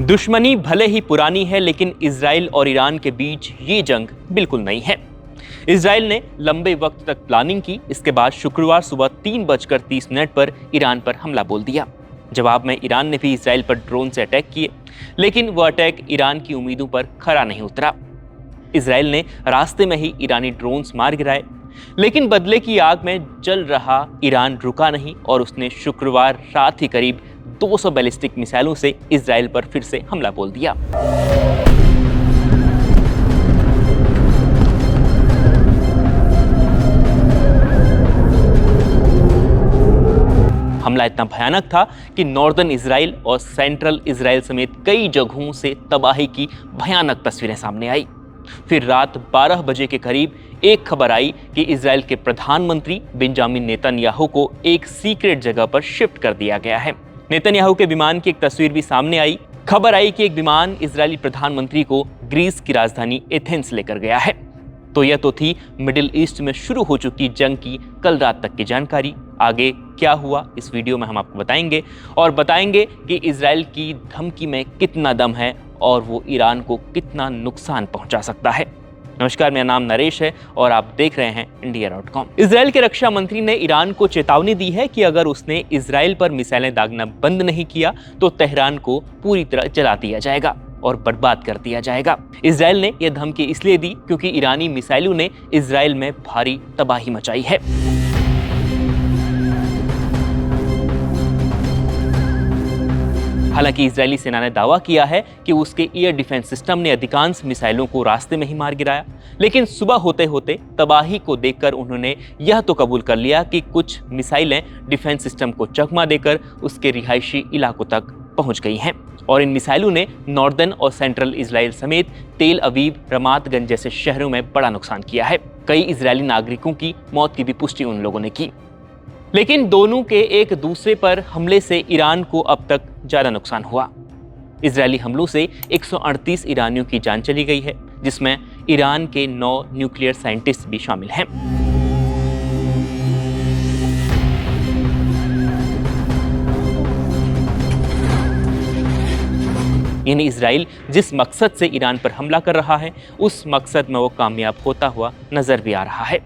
दुश्मनी भले ही पुरानी है, लेकिन इजराइल और ईरान के बीच ये जंग बिल्कुल नई है। इजराइल ने लंबे वक्त तक प्लानिंग की, इसके बाद शुक्रवार सुबह 3:30 पर ईरान पर हमला बोल दिया। जवाब में ईरान ने भी इजराइल पर ड्रोन से अटैक किए, लेकिन वह अटैक ईरान की उम्मीदों पर खरा नहीं उतरा। इजराइल ने रास्ते में ही ईरानी ड्रोन्स मार गिराए, लेकिन बदले की आग में जल रहा ईरान रुका नहीं और उसने शुक्रवार रात ही करीब 200 बैलिस्टिक मिसाइलों से इजराइल पर फिर से हमला बोल दिया। हमला इतना भयानक था कि नॉर्दर्न इजराइल और सेंट्रल इजराइल समेत कई जगहों से तबाही की भयानक तस्वीरें सामने आई। फिर रात 12 बजे के करीब एक खबर आई कि इजराइल के प्रधानमंत्री बेंजामिन नेतन्याहू को एक सीक्रेट जगह पर शिफ्ट कर दिया गया है। नेतन्याहू के विमान की एक तस्वीर भी सामने आई। खबर आई कि एक विमान इजरायली प्रधानमंत्री को ग्रीस की राजधानी एथेंस लेकर गया है। तो यह तो थी मिडिल ईस्ट में शुरू हो चुकी जंग की कल रात तक की जानकारी। आगे क्या हुआ इस वीडियो में हम आपको बताएंगे, और बताएंगे कि इजराइल की धमकी में कितना दम है और वो ईरान को कितना नुकसान पहुंचा सकता है। नमस्कार, मेरा नाम नरेश है और आप देख रहे हैं इंडिया.com। इजराइल के रक्षा मंत्री ने ईरान को चेतावनी दी है कि अगर उसने इजराइल पर मिसाइलें दागना बंद नहीं किया तो तेहरान को पूरी तरह जला दिया जाएगा और बर्बाद कर दिया जाएगा। इजराइल ने यह धमकी इसलिए दी क्योंकि ईरानी मिसाइलों ने इजराइल में भारी तबाही मचाई है। हालांकि इजरायली सेना ने दावा किया है कि उसके एयर डिफेंस सिस्टम ने अधिकांश मिसाइलों को रास्ते में ही मार गिराया, लेकिन सुबह होते होते तबाही को देखकर उन्होंने यह तो कबूल कर लिया कि कुछ मिसाइलें डिफेंस सिस्टम को चकमा देकर उसके रिहायशी इलाकों तक पहुंच गई हैं। और इन मिसाइलों ने नॉर्दर्न और सेंट्रल इजराइल समेत तेल अवीव, रमातगंज जैसे शहरों में बड़ा नुकसान किया है। कई इजरायली नागरिकों की मौत की भी पुष्टि उन लोगों ने की। लेकिन दोनों के एक दूसरे पर हमले से ईरान को अब तक ज्यादा नुकसान हुआ। इजरायली हमलों से 138 ईरानियों की जान चली गई है, जिसमें ईरान के 9 न्यूक्लियर साइंटिस्ट भी शामिल हैं। यानी इजराइल जिस मकसद से ईरान पर हमला कर रहा है, उस मकसद में वो कामयाब होता हुआ नजर भी आ रहा है।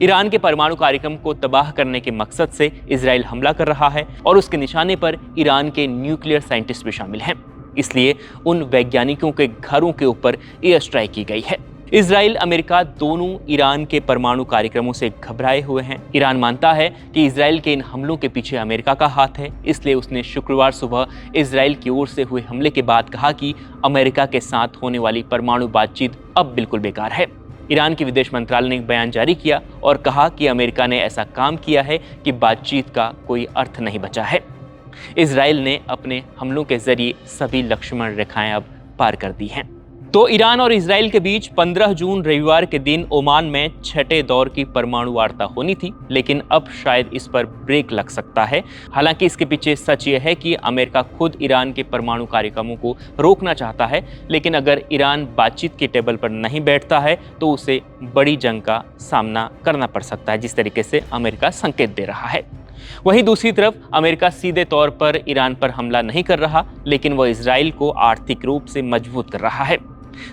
ईरान के परमाणु कार्यक्रम को तबाह करने के मकसद से इजराइल हमला कर रहा है और उसके निशाने पर ईरान के न्यूक्लियर साइंटिस्ट भी शामिल हैं। इसलिए उन वैज्ञानिकों के घरों के ऊपर एयर स्ट्राइक की गई है। इजराइल, अमेरिका दोनों ईरान के परमाणु कार्यक्रमों से घबराए हुए हैं। ईरान मानता है कि इजराइल के इन हमलों के पीछे अमेरिका का हाथ है, इसलिए उसने शुक्रवार सुबह इजराइल की ओर से हुए हमले के बाद कहा कि अमेरिका के साथ होने वाली परमाणु बातचीत अब बिल्कुल बेकार है। ईरान के विदेश मंत्रालय ने एक बयान जारी किया और कहा कि अमेरिका ने ऐसा काम किया है कि बातचीत का कोई अर्थ नहीं बचा है। इजराइल ने अपने हमलों के जरिए सभी लक्ष्मण रेखाएं अब पार कर दी हैं। तो ईरान और इजराइल के बीच 15 जून रविवार के दिन ओमान में 6ठे दौर की परमाणु वार्ता होनी थी, लेकिन अब शायद इस पर ब्रेक लग सकता है। हालांकि इसके पीछे सच यह है कि अमेरिका खुद ईरान के परमाणु कार्यक्रमों को रोकना चाहता है, लेकिन अगर ईरान बातचीत के टेबल पर नहीं बैठता है तो उसे बड़ी जंग का सामना करना पड़ सकता है, जिस तरीके से अमेरिका संकेत दे रहा है। वहीं दूसरी तरफ अमेरिका सीधे तौर पर ईरान पर हमला नहीं कर रहा, लेकिन वह इजराइल को आर्थिक रूप से मजबूत कर रहा है।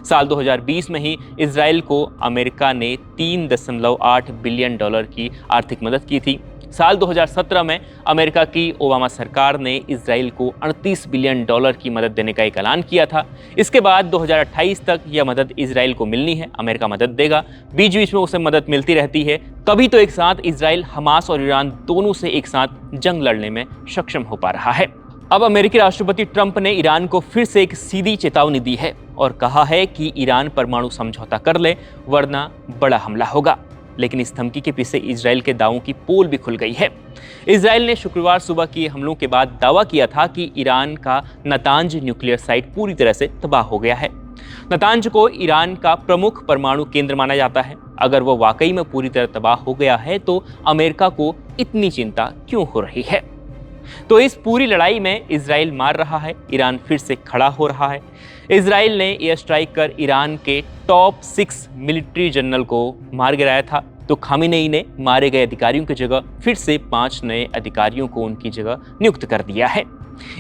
साल 2020 में ही इजराइल को अमेरिका ने $3.8 बिलियन की आर्थिक मदद की थी। साल 2017 में अमेरिका की ओबामा सरकार ने इजराइल को $38 बिलियन की मदद देने का एक ऐलान किया था। इसके बाद 2028 तक यह मदद इजराइल को मिलनी है। अमेरिका मदद देगा, बीच बीच में उसे मदद मिलती रहती है। कभी तो एक साथ इजराइल, हमास और ईरान दोनों से एक साथ जंग लड़ने में सक्षम हो पा रहा है। अब अमेरिकी राष्ट्रपति ट्रंप ने ईरान को फिर से एक सीधी चेतावनी दी है और कहा है कि ईरान परमाणु समझौता कर ले, वरना बड़ा हमला होगा। लेकिन इस धमकी के पीछे इजराइल के दावों की पोल भी खुल गई है। इजराइल ने शुक्रवार सुबह किए हमलों के बाद दावा किया था कि ईरान का नतांज न्यूक्लियर साइट पूरी तरह से तबाह हो गया है। नतांज को ईरान का प्रमुख परमाणु केंद्र माना जाता है। अगर वह वाकई में पूरी तरह तबाह हो गया है तो अमेरिका को इतनी चिंता क्यों हो रही है? तो इस पूरी लड़ाई में इजराइल मार रहा है, ईरान फिर से खड़ा हो रहा है। इजराइल ने एयर स्ट्राइक कर ईरान के टॉप 6 मिलिट्री जनरल को मार गिराया था, तो खामेनेई ने मारे गए अधिकारियों की जगह फिर से 5 नए अधिकारियों को उनकी जगह नियुक्त कर दिया है।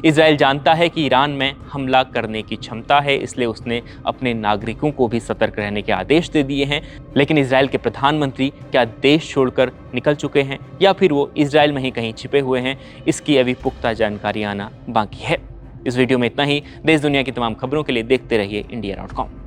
इजराइल जानता है कि ईरान में हमला करने की क्षमता है, इसलिए उसने अपने नागरिकों को भी सतर्क रहने के आदेश दे दिए हैं। लेकिन इजराइल के प्रधानमंत्री क्या देश छोड़कर निकल चुके हैं या फिर वो इजराइल में ही कहीं छिपे हुए हैं, इसकी अभी पुख्ता जानकारी आना बाकी है। इस वीडियो में इतना ही। देश दुनिया की तमाम खबरों के लिए देखते रहिए India.com।